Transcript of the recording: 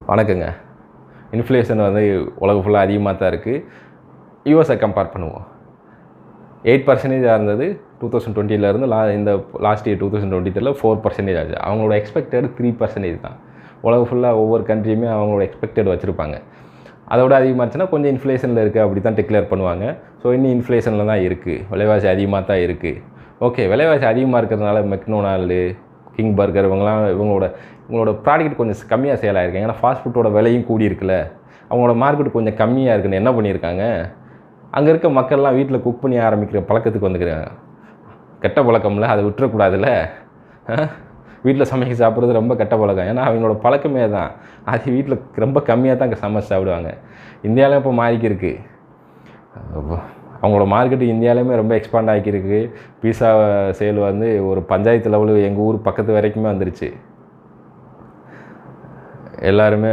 வணக்கங்க. இன்ஃப்ளேஷன் வந்து உலகம் ஃபுல்லாக அதிகமாக தான் இருக்குது. யூஎஸை கம்பேர் பண்ணுவோம். 8% இருந்தது 2020 இந்த லாஸ்ட் இயர் 2023 4% ஆச்சு. அவங்களோட எக்ஸ்பெக்டட் 3% தான். உலகம் ஃபுல்லாக ஒவ்வொரு கண்ட்ரியுமே அவங்களோட எக்ஸ்பெக்டட் வச்சுருப்பாங்க. அதோட அதிகமாச்சுன்னா கொஞ்சம் இன்ஃப்ளேஷனில் இருக்குது அப்படி தான் டிக்ளேர் பண்ணுவாங்க. ஸோ இன்னும் இன்ஃப்ளேஷனில் தான் இருக்குது, விலைவாசி அதிகமாக தான் இருக்குது. ஓகே, விலைவாசி அதிகமாக இருக்கிறதுனால மெக்டொனால்டு, கிங் பர்கர் இவங்களோட ப்ராடக்ட் கொஞ்சம் கம்மியாக சேல் ஆகிருக்கு. ஏன்னா ஃபாஸ்ட் ஃபுட்டோட விலையும் கூடி இருக்குல்ல, அவங்களோட மார்க்கெட் கொஞ்சம் கம்மியாக இருக்குன்னு என்ன பண்ணியிருக்காங்க, அங்கே இருக்க மக்கள்லாம் வீட்டில் குக் பண்ணி ஆரம்பிக்கிற பழக்கத்துக்கு வந்துக்கிறாங்க. கெட்ட பழக்கம்ல, அதை விட்டுறக்கூடாதுல்ல. வீட்டில் சமைக்க சாப்பிட்றது ரொம்ப கெட்ட பழக்கம். ஏன்னா அவங்களோட பழக்கமே தான். அது வீட்டில் ரொம்ப கம்மியாக தான் அங்கே சமைச்சு சாப்பிடுவாங்க. இந்தியாவிலும் இப்போ மாறிக்கிருக்கு. அவங்களோட மார்க்கெட்டு இந்தியாவிலேயுமே ரொம்ப எக்ஸ்பாண்ட் ஆகிருக்கு. பீஸா சேல் வந்து ஒரு பஞ்சாயத்து லெவலு எங்கள் ஊர் பக்கத்து வரைக்குமே வந்துருச்சு. எல்லாருமே